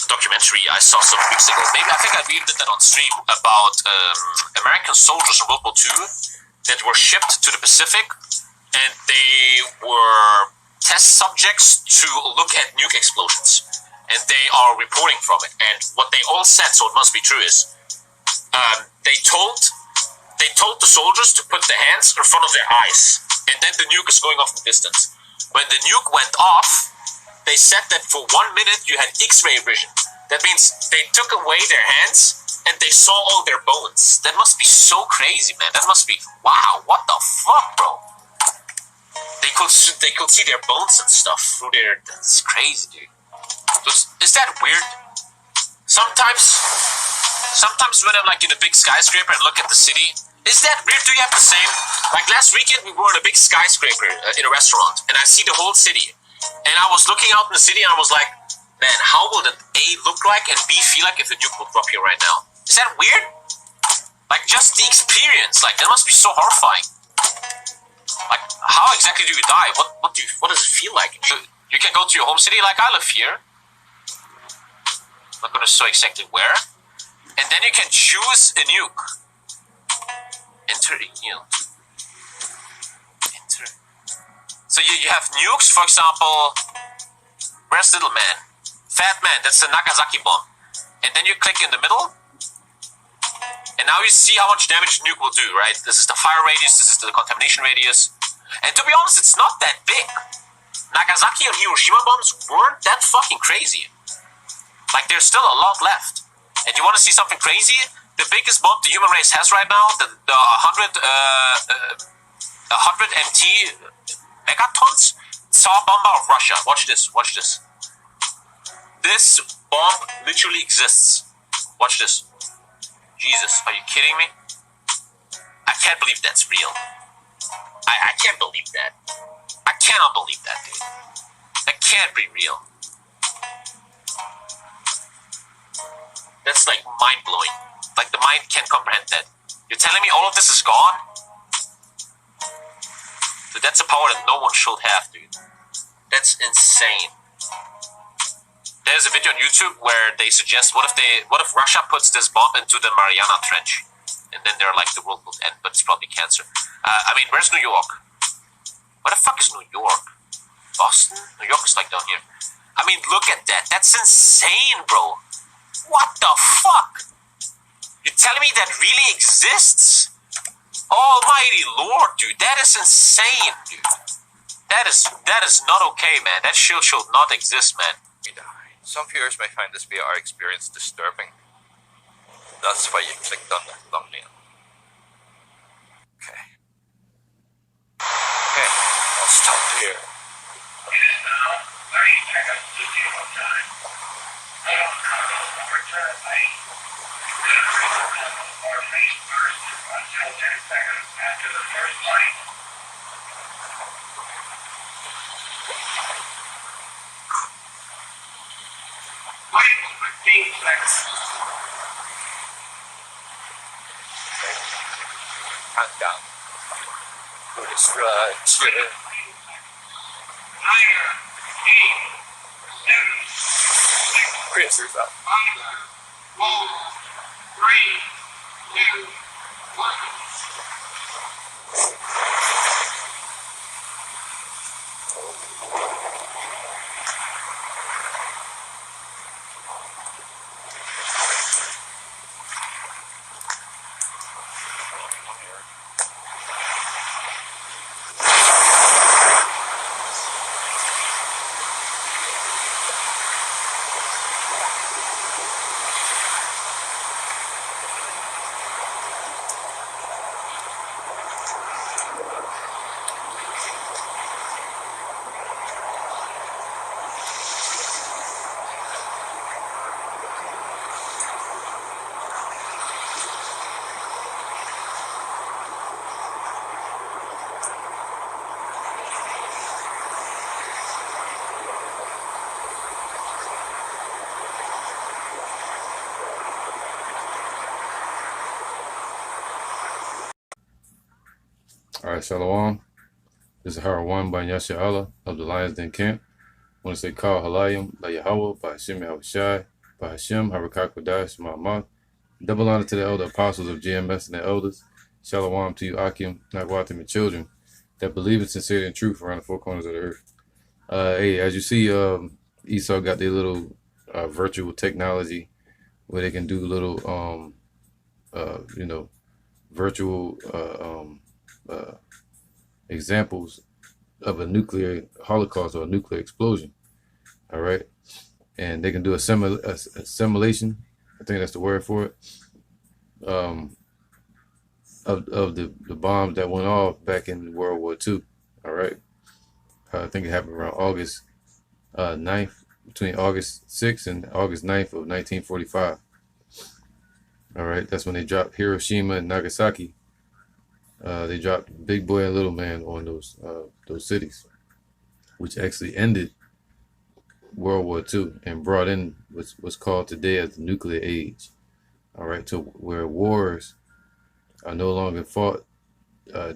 documentary I saw some weeks ago. Maybe I think I even did that on stream about American soldiers in World War II that were shipped to the Pacific, and they were test subjects to look at nuke explosions, and they are reporting from it. And what they all said, so it must be true, is they told the soldiers to put their hands in front of their eyes, and then the nuke is going off in the distance. When the nuke went off, they said that for 1 minute you had X-ray vision. That means they took away their hands and they saw all their bones. That must be so crazy, man. That must be, wow, what the fuck, bro? They could see their bones and stuff through their, that's crazy, dude. Is that weird? Sometimes when I'm like in a big skyscraper and look at the city, is that weird? Do you have the same? Like last weekend we were in a big skyscraper in a restaurant and I see the whole city. And I was looking out in the city and I was like, man, how will it A look like and B feel like if the nuke will drop here right now? Is that weird? Like just the experience, like that must be so horrifying. Like how exactly do you die? What does it feel like? You can go to your home city, like I live here. I'm not gonna show exactly where. And then you can choose a nuke. Enter. So you have nukes, for example, where's Little Man? Fat Man, that's the Nagasaki bomb. And then you click in the middle, and now you see how much damage the nuke will do, right? This is the fire radius, this is the contamination radius. And to be honest, it's not that big. Nagasaki and Hiroshima bombs weren't that fucking crazy. Like, there's still a lot left. And you want to see something crazy? The biggest bomb the human race has right now, the 100 MT megatons, saw a bomb out of Russia. Watch this, watch this. This bomb literally exists. Watch this. Jesus, are you kidding me? I can't believe that's real. I can't believe that. I cannot believe that, dude. That can't be real. That's like mind-blowing. Like the mind can't comprehend that. You're telling me all of this is gone? Dude, that's a power that no one should have, dude. That's insane. There's a video on YouTube where they suggest, what if Russia puts this bomb into the Mariana Trench, and then they're like, the world will end, but it's probably cancer. I mean, where's New York? Where the fuck is New York? Boston? New York is like down here. I mean, look at that. That's insane, bro. What the fuck? You're telling me that really exists? Almighty Lord, dude, that is insane, dude. That is not okay, man. That shit should not exist, man. Some viewers may find this VR experience disturbing. That's why you clicked on the thumbnail. Okay. Okay, I'll stop here. It is now 30 seconds to zero time. All cargo will return late. Or face first until 10 seconds after the first flight. Wait 15 seconds. Countdown. It's right. 9, 8, 7, 6, Chris, who's up? 5, 4, 3, 2, 1. Alright, Shalom. This is Hara 1 by Yasha Allah of the Lions Den Camp. I want to say call Halayim La Yahweh by Hashem Yahushai. by Hashem, Harakakwadai, Shema. Double honor to the elder apostles of GMS and the elders. Shalom to you, Akim, Nagwatim, and children that believe in sincerity and truth around the four corners of the earth. Hey, as you see, Esau got their little virtual technology where they can do little, virtual examples of a nuclear holocaust or a nuclear explosion. All right, and they can do a simulation. I think that's the word for it. Of the bombs that went off back in World War II. All right, I think it happened around August 9th, between August 6th and August 9th of 1945. All right, that's when they dropped Hiroshima and Nagasaki. They dropped Big Boy and Little Man on those cities, which actually ended World War II and brought in what's called today as the nuclear age. All right, to where wars are no longer fought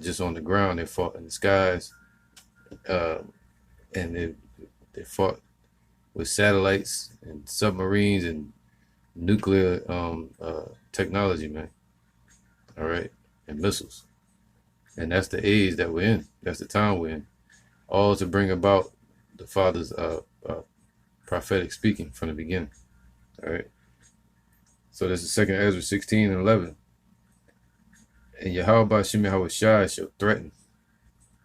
just on the ground; they fought in the skies, and they fought with satellites and submarines and nuclear technology, man. All right, and missiles, and that's the age that we're in. That's the time we're in. All to bring about the Father's prophetic speaking from the beginning. All right. So this is 2nd Ezra 16 and 11. And Yahweh Shem Yahweh Shai shall threaten.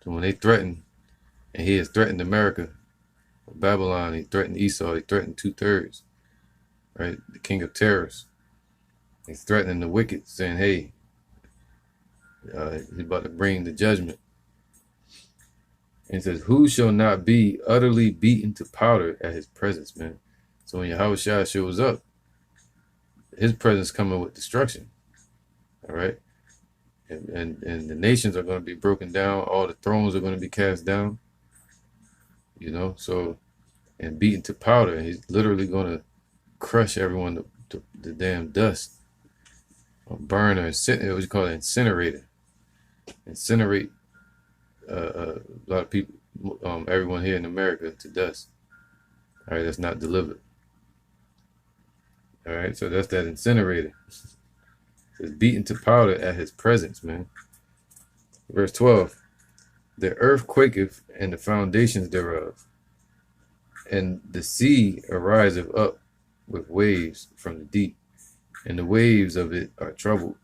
So when they threaten, and he has threatened America, Babylon, he threatened Esau, he threatened 2/3, right? The king of terrors. He's threatening the wicked, saying, hey, he's about to bring the judgment. And it says, who shall not be utterly beaten to powder at his presence, man? So when Yahweh Shai shows up, his presence coming with destruction. All right. And the nations are going to be broken down. All the thrones are going to be cast down. You know, so, and beaten to powder. And he's literally going to crush everyone to the damn dust. Or burn or what you call it, incinerator. Incinerate a lot of people, everyone here in America to dust. All right, that's not delivered. All right, so that's that incinerator. It's beaten to powder at his presence, man. Verse 12. The earth quaketh and the foundations thereof, and the sea ariseth up with waves from the deep, and the waves of it are troubled,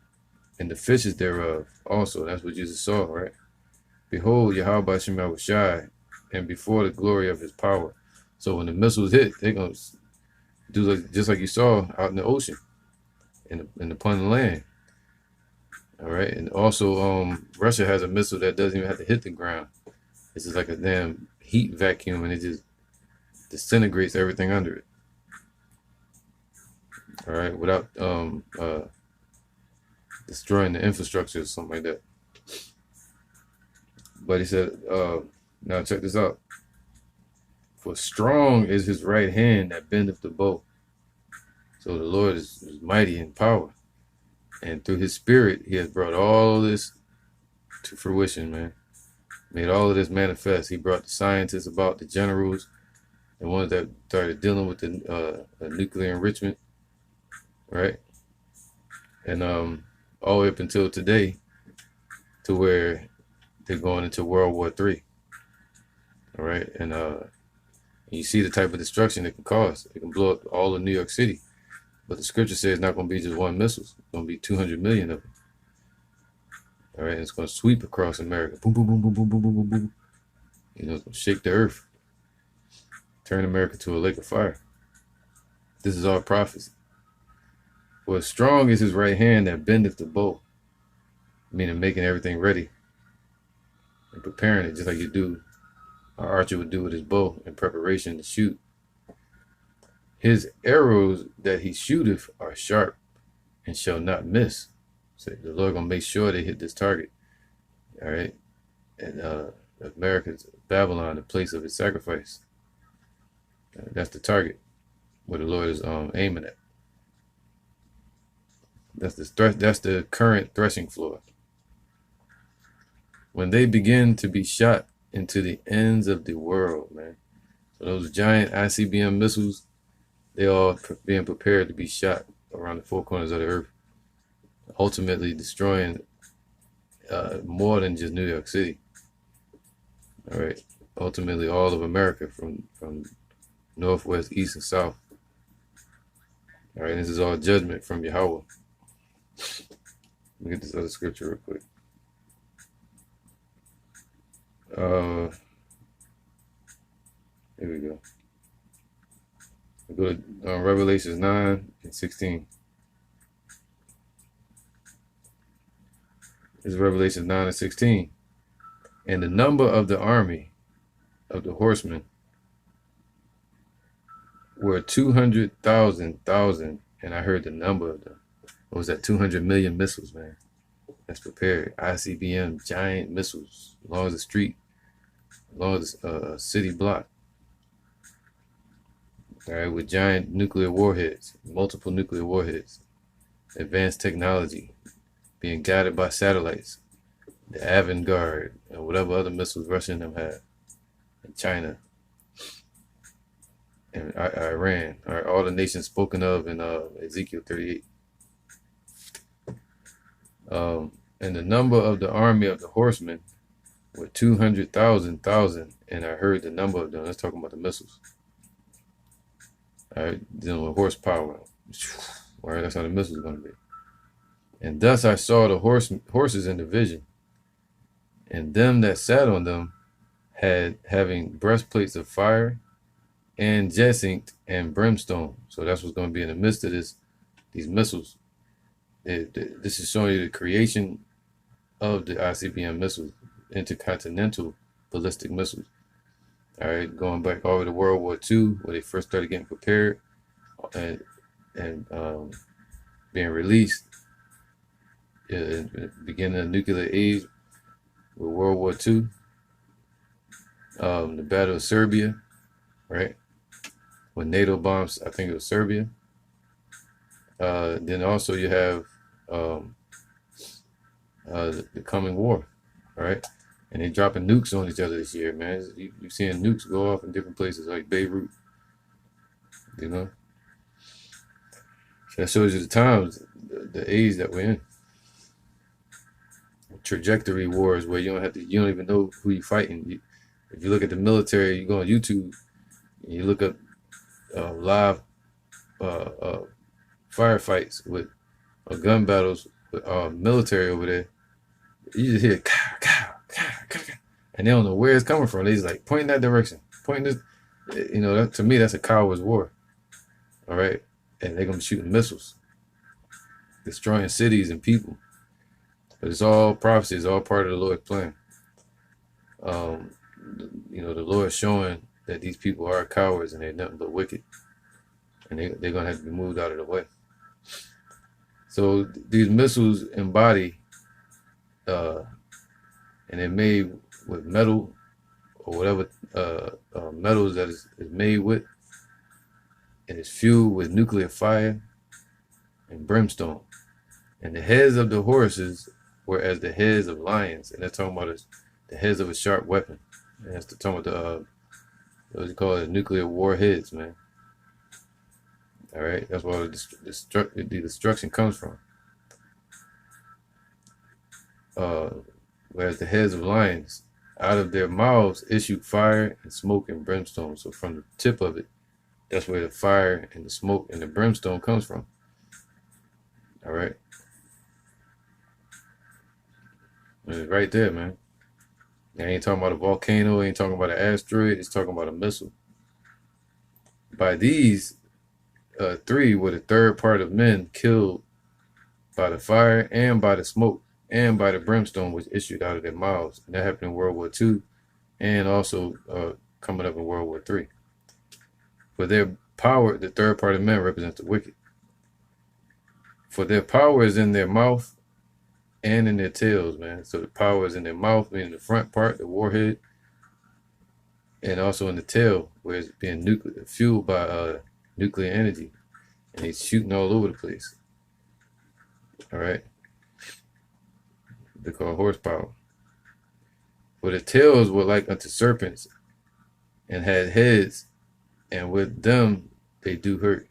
and the fishes thereof also. That's what Jesus saw, right? Behold, Yahweh Shem Yahweh Shai, and before the glory of his power. So when the missiles hit, they're going to do just like you saw out in the ocean, upon the land. All right, and also Russia has a missile that doesn't even have to hit the ground. It's just like a damn heat vacuum, and it just disintegrates everything under it. All right, without destroying the infrastructure or something like that. But he said, now check this out. For strong is his right hand that bendeth the bow. So the Lord is mighty in power. And through his spirit, he has brought all of this to fruition, man. Made all of this manifest. He brought the scientists about, the generals, the ones that started dealing with the nuclear enrichment, right? And all the way up until today, to where they're going into World War III. All right, and you see the type of destruction it can cause. It can blow up all of New York City. But the scripture says it's not going to be just one missile. It's going to be 200 million of them. All right, and it's going to sweep across America. Boom, boom, boom, boom, boom, boom, boom, boom, boom. You know, it's going to shake the earth. Turn America to a lake of fire. This is all prophecy. For strong is his right hand that bendeth the bow. Meaning making everything ready. And preparing it just like you do. An archer would do with his bow in preparation to shoot. His arrows that he shooteth are sharp and shall not miss. So the Lord gonna make sure they hit this target. All right, and America's Babylon, the place of his sacrifice. That's the target where the Lord is aiming at. That's the current threshing floor. When they begin to be shot into the ends of the world, man. So those giant ICBM missiles they all being prepared to be shot around the four corners of the earth, ultimately destroying more than just New York City. All right, ultimately all of America from northwest, east, and south. All right, this is all judgment from Yahweh. Let me get this other scripture real quick. Here we go. We go to Revelations 9 and 16. This is Revelations 9 and 16. And the number of the army of the horsemen were 200,000, and I heard the number of them. What was that? 200 million missiles, man. That's prepared. ICBM giant missiles along the street, along the city block. All right, with giant nuclear warheads, multiple nuclear warheads, advanced technology, being guided by satellites, the Avangard, and whatever other missiles Russia and them have, and China, and Iran, all the nations spoken of in Ezekiel 38. And the number of the army of the horsemen were 200,000, and I heard the number of them. Let's talk about the missiles. All right, dealing with horsepower. All right, that's how the missiles are going to be. And thus I saw the horses in the vision, and them that sat on them having breastplates of fire and jacinth and brimstone. So that's what's going to be in the midst of these missiles. This is showing you the creation of the ICBM missiles, intercontinental ballistic missiles. All right, going back over to World War II, where they first started getting prepared and being released. In the beginning of the nuclear age with World War II, the Battle of Serbia, right? When NATO bombs, I think it was Serbia. Then also you have the coming war, right? And they dropping nukes on each other this year, man. You're seeing nukes go off in different places like Beirut, you know? So that shows you the times, the age that we're in. Trajectory wars where you don't even know who you're fighting. If you look at the military, you go on YouTube and you look up live firefights with gun battles with military over there. You just hear cow, cow, cow, cow, cow, and they don't know where it's coming from. They just like pointing that direction, pointing this. You know, to me, that's a coward's war. All right, and they're gonna be shooting missiles, destroying cities and people. But it's all prophecy. It's all part of the Lord's plan. You know, the Lord showing that these people are cowards and they're nothing but wicked, and they're going to have to be moved out of the way. So these missiles embody, and they're made with metal or whatever metals that is made with, and it's fueled with nuclear fire and brimstone. And the heads of the horses were as the heads of lions, and they're talking about the heads of a sharp weapon. And that's talking about what you call it, nuclear warheads, man. All right, that's where the destruction comes from. Whereas the heads of lions, out of their mouths issue fire and smoke and brimstone. So from the tip of it, that's where the fire and the smoke and the brimstone comes from. All right. It's right there, man. I ain't talking about a volcano, ain't talking about an asteroid, it's talking about a missile. By these three were the third part of men killed by the fire and by the smoke and by the brimstone which issued out of their mouths. And that happened in World War II and also coming up in World War III. For their power, the third part of men represents the wicked. For their power is in their mouth and in their tails, man. So the power is in their mouth, meaning the front part, the warhead, and also in the tail, where it's being fueled by nuclear energy, and it's shooting all over the place. All right, they call horsepower. For the tails were like unto serpents, and had heads, and with them they do hurt.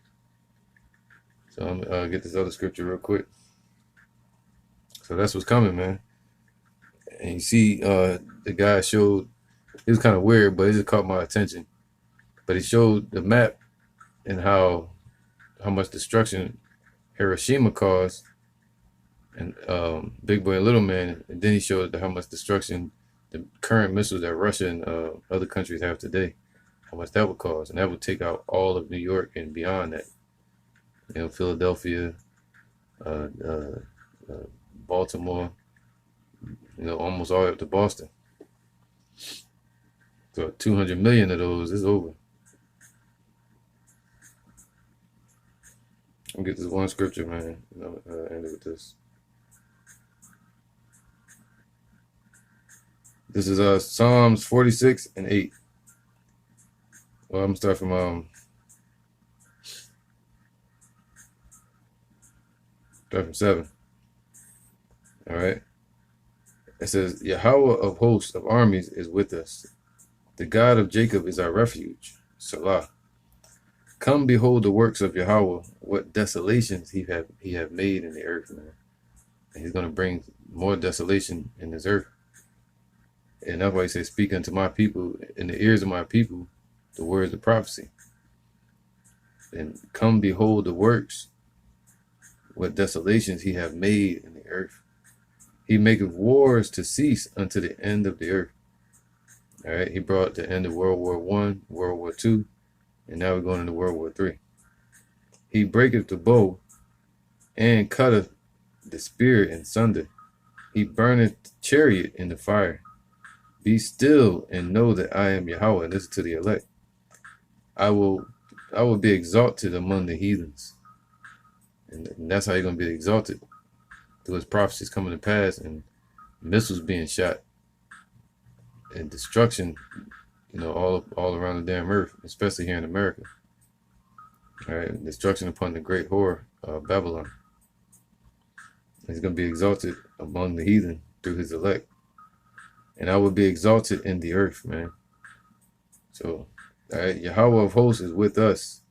So I'm gonna get this other scripture real quick. So that's what's coming, man. And you see, the guy showed, it was kind of weird, but it just caught my attention. But he showed the map and how much destruction Hiroshima caused, and Big Boy and Little Man. And then he showed how much destruction the current missiles that Russia and other countries have today, how much that would cause. And that would take out all of New York and beyond that. You know, Philadelphia, Baltimore, you know, almost all the way up to Boston. So 200 million of those is over. I'll get this one scripture, man. End it with this. This is Psalms 46 and 8. Well, I'm gonna start from 7. All right. It says, Yahweh of hosts of armies is with us. The God of Jacob is our refuge. Salah. Come behold the works of Yahweh, what desolations he have made in the earth, man. And he's gonna bring more desolation in this earth. And that's why he says, speak unto my people, in the ears of my people, the words of prophecy. And come behold the works, what desolations he have made in the earth. He maketh wars to cease unto the end of the earth. All right, he brought the end of World War I, World War II, and now we're going into World War III. He breaketh the bow and cutteth the spear in sunder. He burneth the chariot in the fire. Be still and know that I am Yahweh. And listen to the elect. I will be exalted among the heathens. And that's how you're going to be exalted. Through his prophecies coming to pass and missiles being shot and destruction, you know, all around the damn earth, especially here in America. All right, destruction upon the great whore of Babylon. He's going to be exalted among the heathen through his elect. And I will be exalted in the earth, man. So, all right, Yahweh of hosts is with us.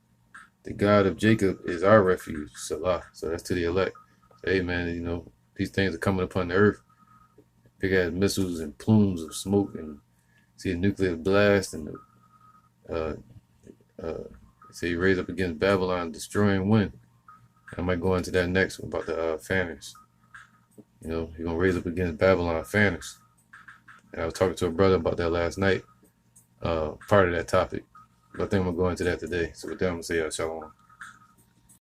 The God of Jacob is our refuge, Salah. So that's to the elect. So, hey, man, you know, these things are coming upon the earth. Big ass missiles and plumes of smoke, and see a nuclear blast, and say you raise up against Babylon, destroying wind. I might go into that next about the fanners. You know, you're gonna raise up against Babylon fanners. And I was talking to a brother about that last night, part of that topic. But I think I'm gonna go into that today. So with that, I'm gonna say shalom.